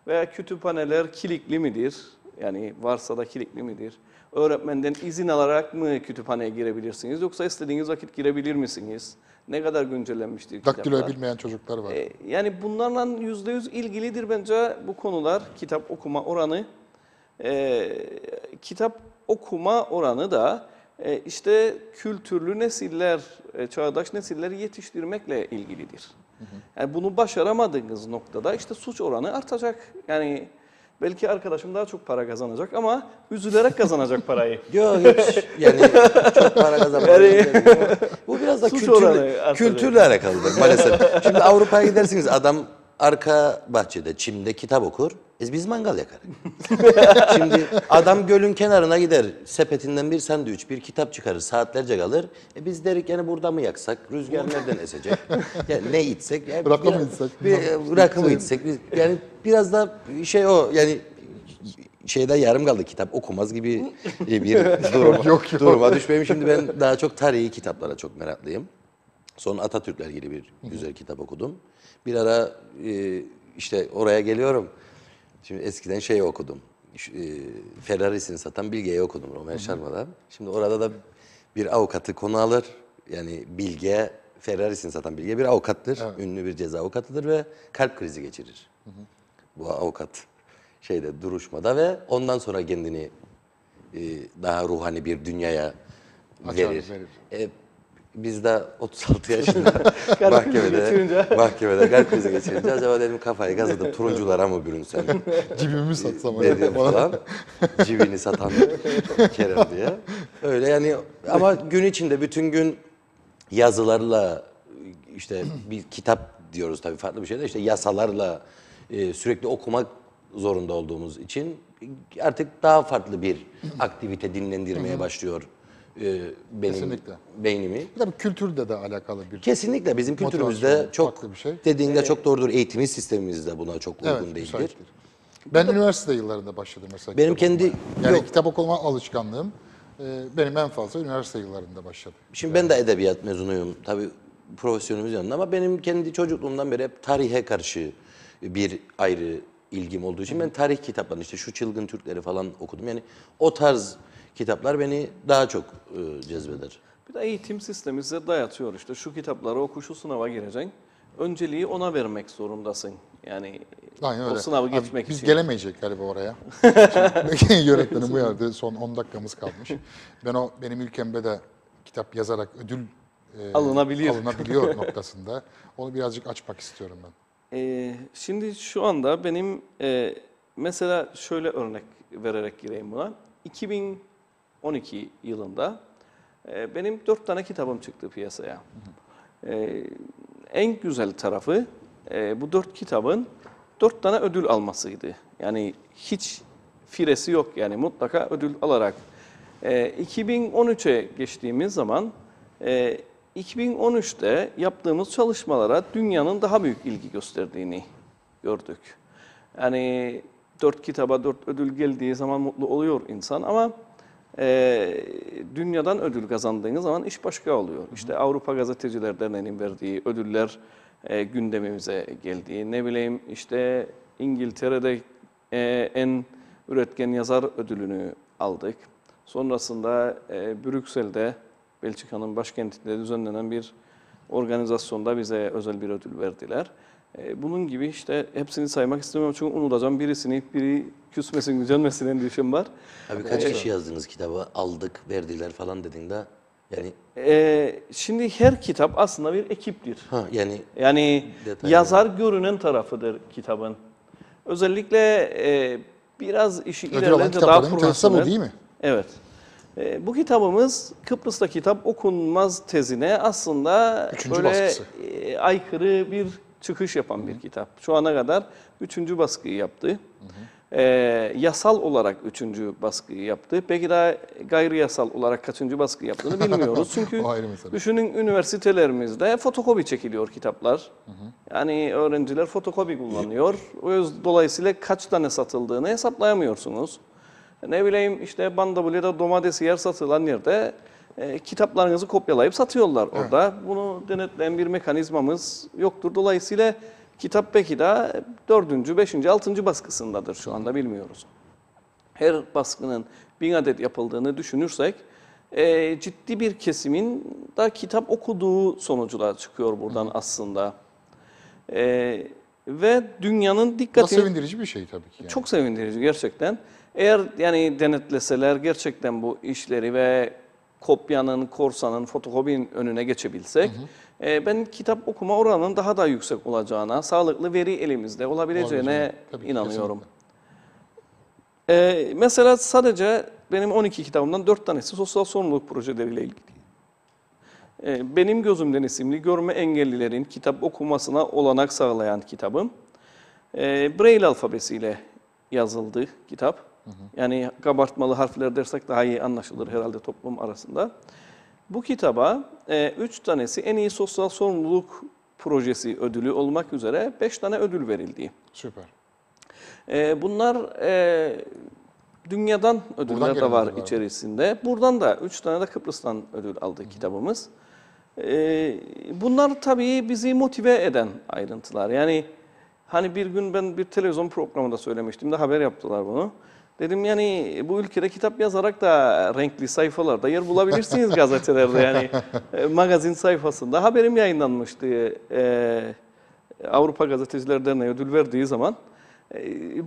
Veya kütüphaneler kilitli midir? Yani varsa da kilitli midir? Öğretmenden izin alarak mı kütüphaneye girebilirsiniz? Yoksa istediğiniz vakit girebilir misiniz? Ne kadar güncellenmiştir Daktiloyu kitaplar? bilmeyen çocuklar var. Yani bunlarla %100 ilgilidir bence bu konular. Kitap okuma oranı. Kitap okuma oranı da işte kültürlü nesiller, çağdaş nesilleri yetiştirmekle ilgilidir. Yani bunu başaramadığınız noktada işte suç oranı artacak. Yani belki arkadaşım daha çok para kazanacak ama üzülerek kazanacak parayı. Yok hiç yani çok para kazanmak. Bu biraz da Suç oranı artacak. kültürle alakalıdır maalesef. Şimdi Avrupa'ya gidersiniz adam arka bahçede çimde kitap okur. Biz mangal yakarız. Şimdi adam gölün kenarına gider. Sepetinden bir sandviç, bir kitap çıkarır. Saatlerce kalır. Biz derik yani burada mı yaksak? Rüzgar nereden esecek? Yani ne içsek? Yani Rakı mı biraz- içsek? Rakı mı içsek? Yani biraz da şey o yani şeyden yarım kaldı kitap okumaz gibi bir duruma düşmeyeyim. Şimdi ben daha çok tarihi kitaplara çok meraklıyım. Sonra Atatürk'le ilgili bir güzel kitap okudum. Bir ara işte oraya geliyorum. Şimdi eskiden şey okudum. Ferrarisini satan Bilge'yi okudum Ömer Şarma'dan. Şimdi orada da bir avukatı konu alır. Yani Bilge, Ferrarisini satan Bilge bir avukattır. Ünlü bir ceza avukatıdır ve kalp krizi geçirir. Bu avukat duruşmada ve ondan sonra kendini daha ruhani bir dünyaya verir. Biz de 36 yaşında mahkemede kalp krizi geçirince acaba dedim kafayı gazladım turunculara mı bürünsem Cibimi satsam. dedim falan. Cibini satan Kerem diye. Öyle yani ama gün içinde bütün gün yazılarla işte bir kitap diyoruz tabii farklı bir şey de işte yasalarla sürekli okumak zorunda olduğumuz için artık daha farklı bir aktivite dinlendirmeye başlıyor benim Kesinlikle. beynimi. Tabii kültürle de alakalı bir. Kesinlikle bizim kültürümüzde Motivasyon, çok farklı bir şey. dediğinde çok doğrudur. Eğitim sistemimiz de buna çok uygun değildir. müsaittir. Ben üniversite yıllarında başladım mesela. Benim kitap kendi- okumaya. Yani yok. kitap okuma alışkanlığım benim en fazla üniversite yıllarında başladı. Şimdi ben de edebiyat mezunuyum. Tabii profesyonelimiz yanında ama benim kendi çocukluğumdan beri hep tarihe karşı bir ayrı ilgim olduğu için ben tarih kitaplarını işte şu Çılgın Türkleri falan okudum. Yani o tarz kitaplar beni daha çok cezbeder. Bir de eğitim sistemi size dayatıyor işte şu kitapları oku şu sınava gireceksin. Önceliği ona vermek zorundasın. Yani Aynen öyle. o sınavı Abi, geçmek biz için. gelemeyecek galiba oraya. Şimdi yönetmenim uyardı. Son 10 dakikamız kalmış. Benim ülkemde de kitap yazarak ödül alınabiliyor noktasında. Onu birazcık açmak istiyorum ben. Şimdi şu anda benim mesela şöyle örnek vererek gireyim buna. 2012 yılında benim 4 tane kitabım çıktı piyasaya. En güzel tarafı bu 4 kitabın 4 tane ödül almasıydı. Yani hiç firesi yok yani mutlaka ödül alarak 2013'e geçtiğimiz zaman 2013'te yaptığımız çalışmalara dünyanın daha büyük ilgi gösterdiğini gördük. Yani 4 kitaba 4 ödül geldiği zaman mutlu oluyor insan ama dünyadan ödül kazandığınız zaman iş başka oluyor. İşte Avrupa Gazeteciler Derneği'nin verdiği ödüller gündemimize geldi. Ne bileyim işte İngiltere'de en üretken yazar ödülünü aldık. Sonrasında Brüksel'de, Belçika'nın başkentinde düzenlenen bir organizasyonda bize özel bir ödül verdiler. Bunun gibi işte hepsini saymak istemiyorum çünkü unutacağım biri küsmesin, gücenmesin endişem var. Abi kaç kişi yazdınız kitabı? Aldık, verdiler falan dedin de yani Şimdi her kitap aslında bir ekiptir. Yani detaylı. yazar görünen tarafıdır kitabın. Özellikle biraz işi Ödül alan ilerleyince daha kitapların bir tanesi de bu profesyonel. değil mi? Evet. Bu kitabımız Kıbrıs'ta kitap okunmaz tezine aslında Üçüncü böyle baskısı. Aykırı bir çıkış yapan bir kitap. Şu ana kadar 3. baskıyı yaptı. Yasal olarak 3. baskıyı yaptı. Peki daha gayri yasal olarak kaçıncı baskı yaptığını bilmiyoruz. Çünkü O ayrı mesele. düşünün üniversitelerimizde fotokopi çekiliyor kitaplar. Yani öğrenciler fotokopi kullanıyor. Dolayısıyla kaç tane satıldığını hesaplayamıyorsunuz. Ne bileyim işte Bandabulye'de domates yer satılan yerde kitaplarınızı kopyalayıp satıyorlar orada. Bunu denetleyen bir mekanizmamız yoktur. Dolayısıyla kitap belki de 4., 5., 6. baskısındadır şu anda bilmiyoruz. Her baskının 1000 adet yapıldığını düşünürsek ciddi bir kesimin da kitap okuduğu sonucuna çıkıyor buradan aslında. Ve dünyanın Bu da dikkatini... sevindirici bir şey tabii ki. Yani. Çok sevindirici gerçekten. Eğer yani denetleseler gerçekten bu işleri ve kopyanın, korsanın, fotokopinin önüne geçebilsek, ben kitap okuma oranının daha da yüksek olacağına, sağlıklı veri elimizde olabileceğine Tabii ki, inanıyorum. Mesela sadece benim 12 kitabımdan 4 tanesi sosyal sorumluluk projeleriyle ilgili. Benim Gözümden isimli görme engellilerin kitap okumasına olanak sağlayan kitabım. Braille alfabesiyle yazıldı kitap. Yani kabartmalı harfler dersek daha iyi anlaşılır herhalde toplum arasında. Bu kitaba 3 tanesi en iyi sosyal sorumluluk projesi ödülü olmak üzere 5 tane ödül verildi. Süper. Bunlar dünyadan ödüller de var içerisinde. Buradan da 3 tane de Kıbrıs'tan ödül aldı kitabımız. Bunlar tabii bizi motive eden ayrıntılar. Yani hani bir gün ben bir televizyon programında söylemiştim de haber yaptılar bunu. Dedim yani bu ülkede kitap yazarak da renkli sayfalarda yer bulabilirsiniz gazetelerde yani magazin sayfasında haberim yayınlanmıştı Avrupa Gazeteciler Derneği ödül verdiği zaman.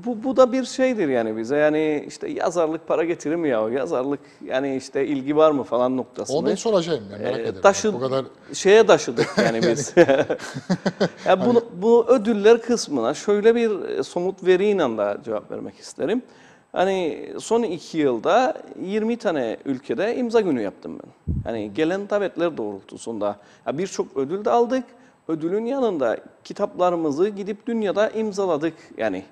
Bu da bir şeydir yani bize yani işte yazarlık para getirir mi ya yazarlık yani işte ilgi var mı falan noktasında. Onu soracağım yani merak ederim. Bu kadar şeye taşıdık yani biz. Yani bu ödüller kısmına şöyle bir somut veriyle da cevap vermek isterim. Hani son 2 yılda 20 tane ülkede imza günü yaptım ben. Hani gelen davetler doğrultusunda birçok ödül de aldık. Ödülün yanında kitaplarımızı gidip dünyada imzaladık. Yani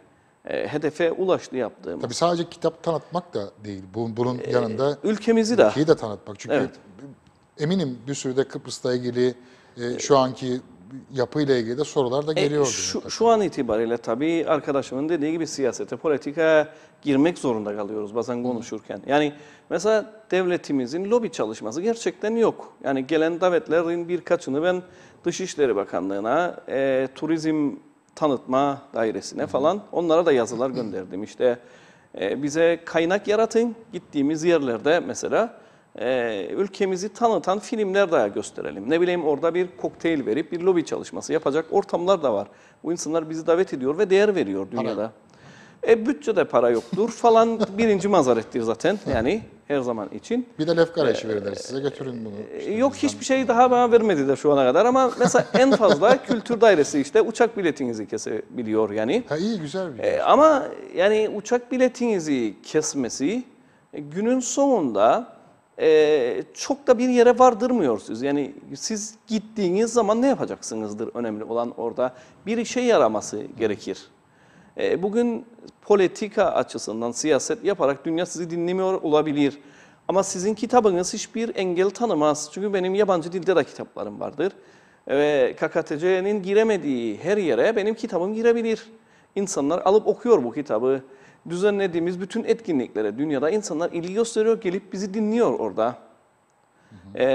hedefe ulaştı yaptığımız. Tabii sadece kitap tanıtmak da değil. Bunun yanında ülkemizi de. ülkeyi de tanıtmak. Çünkü Evet. eminim bir sürü de Kıbrıs'la ilgili şu anki yapıyla ilgili de sorular da geliyordur. Şu an itibariyle tabii arkadaşımın dediği gibi siyasete, politikaya girmek zorunda kalıyoruz bazen konuşurken. Yani mesela devletimizin lobi çalışması gerçekten yok. Yani gelen davetlerin birkaçını ben Dışişleri Bakanlığı'na, Turizm Tanıtma Dairesi'ne falan onlara da yazılar gönderdim. İşte bize kaynak yaratın, gittiğimiz yerlerde mesela ülkemizi tanıtan filmler daha gösterelim. Ne bileyim orada bir kokteyl verip bir lobi çalışması yapacak ortamlar da var. Bu insanlar bizi davet ediyor ve değer veriyor dünyada. Bütçede para yoktur falan birinci mazarettir zaten yani her zaman için. Bir de Lefkara işi verirler size götürün bunu. İşte Yok hiçbir şey daha bana vermedi de şu ana kadar ama mesela en fazla kültür dairesi işte uçak biletinizi kesebiliyor yani. Ha iyi güzel bir şey. Ama yani uçak biletinizi kesmesi günün sonunda çok da bir yere vardırmıyor siz. Yani siz gittiğiniz zaman ne yapacaksınızdır önemli olan orada. Bir işe yaraması gerekir. Bugün politika açısından siyaset yaparak dünya sizi dinlemiyor olabilir. Ama sizin kitabınız hiçbir engel tanımaz. Çünkü benim yabancı dilde de kitaplarım vardır. Ve KKTC'nin giremediği her yere benim kitabım girebilir. İnsanlar alıp okuyor bu kitabı. Düzenlediğimiz bütün etkinliklere dünyada insanlar ilgi gösteriyor, gelip bizi dinliyor orada.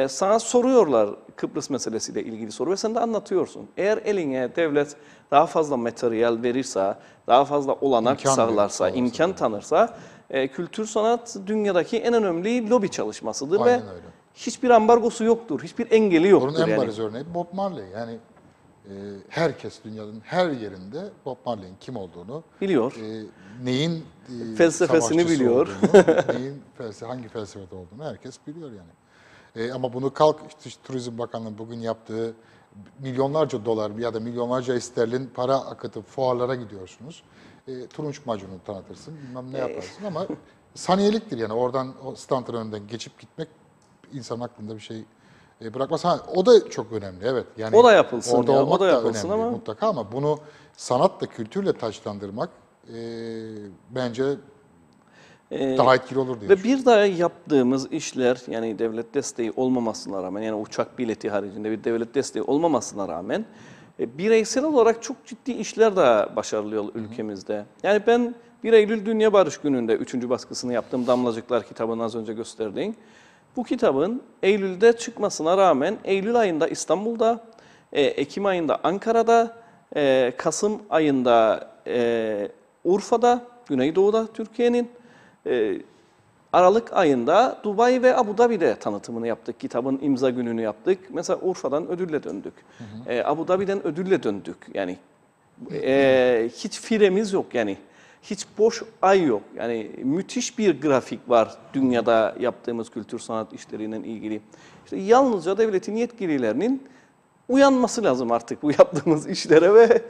Sana soruyorlar Kıbrıs meselesiyle ilgili soru ve sen de anlatıyorsun. Eğer eline devlet daha fazla materyal verirse, daha fazla olanak İmkan sağlarsa, verir, imkan tanırsa, kültür sanat dünyadaki en önemli lobi çalışmasıdır Aynen ve öyle. hiçbir ambargosu yoktur, hiçbir engeli yoktur. Bunun en yani. bariz örneği Bob Marley. Yani herkes dünyanın her yerinde Bob Marley'in kim olduğunu, Biliyor. Neyin Felsefesini savaşçısı biliyor. olduğunu, neyin hangi felsefede olduğunu herkes biliyor yani. Ama bunu işte Turizm Bakanlığı bugün yaptığı milyonlarca dolar ya da milyonlarca sterlin para akıtıp fuarlara gidiyorsunuz. Turunç macunu tanıtırsın, bilmem ne yaparsın ama saniyeliktir yani oradan o standın önünden geçip gitmek insanın aklında bir şey bırakmaz. Ha, o da çok önemli, evet. Yani O da yapılsın orada ya, olmak o da da yapılsın önemli ama- mutlaka ama bunu sanatla, kültürle taçlandırmak bence daha etkili olur diye Ve düşünüyorum. bir daha yaptığımız işler, yani devlet desteği olmamasına rağmen, yani uçak bileti haricinde bir devlet desteği olmamasına rağmen bireysel olarak çok ciddi işler de başarılıyor ülkemizde. Yani ben 1 Eylül Dünya Barış Günü'nde 3. baskısını yaptığım Damlacıklar kitabını az önce gösterdiğin. Bu kitabın Eylül'de çıkmasına rağmen Eylül ayında İstanbul'da, Ekim ayında Ankara'da, Kasım ayında Urfa'da, Güneydoğu'da Türkiye'nin, Aralık ayında Dubai ve Abu Dhabi'de tanıtımını yaptık. Kitabın imza gününü yaptık. Mesela Urfa'dan ödülle döndük. Abu Dhabi'den ödülle döndük. Yani hiç firemiz yok yani. Hiç boş ay yok. Yani müthiş bir grafik var dünyada yaptığımız kültür sanat işleriyle ilgili. İşte yalnızca devletin yetkililerinin uyanması lazım artık bu yaptığımız işlere ve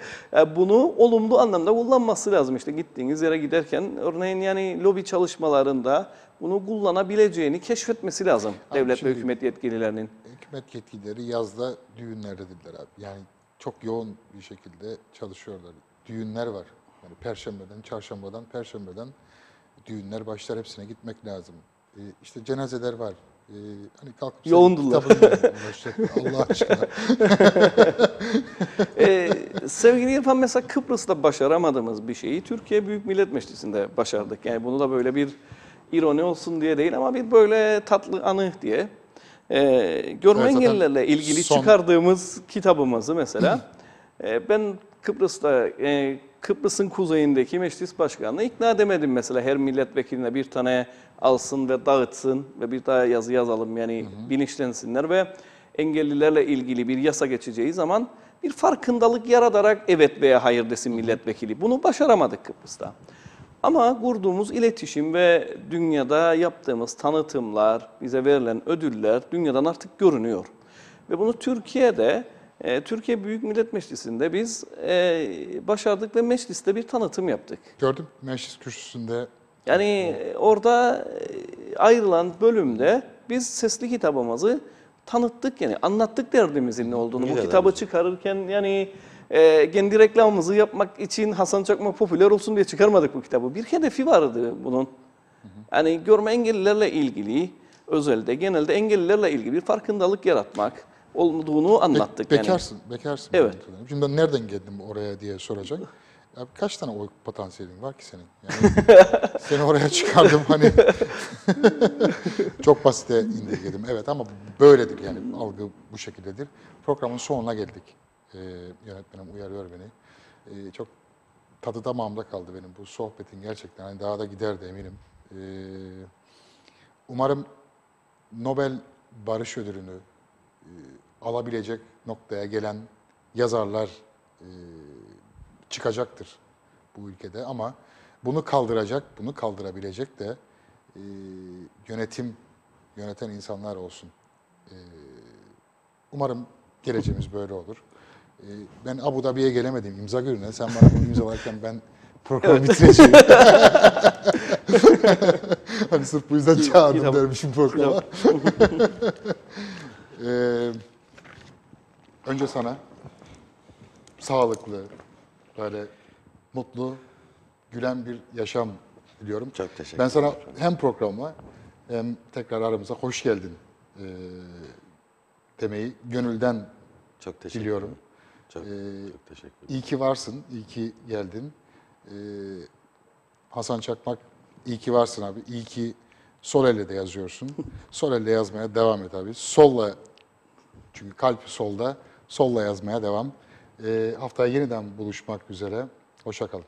bunu olumlu anlamda kullanması lazım. İşte gittiğiniz yere giderken örneğin yani lobi çalışmalarında bunu kullanabileceğini keşfetmesi lazım Abi devlet ve şimdi- hükümet yetkililerinin. Hükümet yetkilileri yazda düğünlerdedirler abi. Yani çok yoğun bir şekilde çalışıyorlar. Düğünler var. Yani perşembeden, çarşambadan, perşembeden düğünler başlar. Hepsine gitmek lazım. İşte cenazeler var. Hani kalkıp sen Yoğundular. kitabınla uğraşacak. Allah aşkına. Sevgili İrfan, mesela Kıbrıs'ta başaramadığımız bir şeyi Türkiye Büyük Millet Meclisi'nde başardık. Yani bunu da böyle bir ironi olsun diye değil ama bir böyle tatlı anı diye. Görme Evet, zaten engellilerle ilgili çıkardığımız kitabımızı mesela ben Kıbrıs'ta Kıbrıs'ın kuzeyindeki meclis başkanını ikna edemedim mesela her milletvekiline bir tane alsın ve dağıtsın ve bir daha yazı yazalım yani bilinçlensinler ve engellilerle ilgili bir yasa geçeceği zaman bir farkındalık yaratarak evet veya hayır desin milletvekili. Bunu başaramadık Kıbrıs'ta. Ama kurduğumuz iletişim ve dünyada yaptığımız tanıtımlar, bize verilen ödüller dünyadan artık görünüyor. Ve bunu Türkiye'de, Türkiye Büyük Millet Meclisi'nde biz başardık ve mecliste bir tanıtım yaptık. Gördüm meclis kürsüsünde Yani orada ayrılan bölümde biz sesli kitabımızı tanıttık yani anlattık derdimizin ne olduğunu. Bu Güzel kitabı abi. çıkarırken yani kendi reklamımızı yapmak için Hasan Çakmak popüler olsun diye çıkarmadık bu kitabı. Bir hedefi vardı bunun. Yani görme engellilerle ilgili, özelde genelde engellilerle ilgili bir farkındalık yaratmak olduğunu anlattık. yani. Bekarsın. Evet. Şimdi ben nereden geldim oraya diye soracak. Abi kaç tane oy potansiyelin var ki senin? Yani seni oraya çıkardım hani çok basite indirgedim. Evet ama böyledir yani algı bu şekildedir. Programın sonuna geldik. Yönetmenim uyarıyor beni. Çok tadı damağımda kaldı benim bu sohbetin gerçekten. Hani daha da gider de eminim. Umarım Nobel Barış Ödülünü alabilecek noktaya gelen yazarlar çıkacaktır bu ülkede ama bunu kaldıracak, bunu kaldırabilecek de yöneten insanlar olsun. Umarım geleceğimiz böyle olur. Ben Abu Dhabi'ye gelemedim imza gününe. Sen bana bunu imzalarken ben programı bitireceğim. Hani sırf bu yüzden çağırdım Kitap- dermişim programa. Önce sana sağlıklı, böyle mutlu, gülen bir yaşam diliyorum. Çok teşekkür Ben sana hem programa hem tekrar aramıza hoş geldin demeyi gönülden Çok teşekkür diliyorum. ederim. Çok teşekkür ederim. İyi ki varsın, iyi ki geldin. Hasan Çakmak, iyi ki varsın abi. İyi ki sol elle de yazıyorsun. Sol elle yazmaya devam et abi. Solla, çünkü kalp solda, solla yazmaya devam. Haftaya yeniden buluşmak üzere. Hoşça kalın.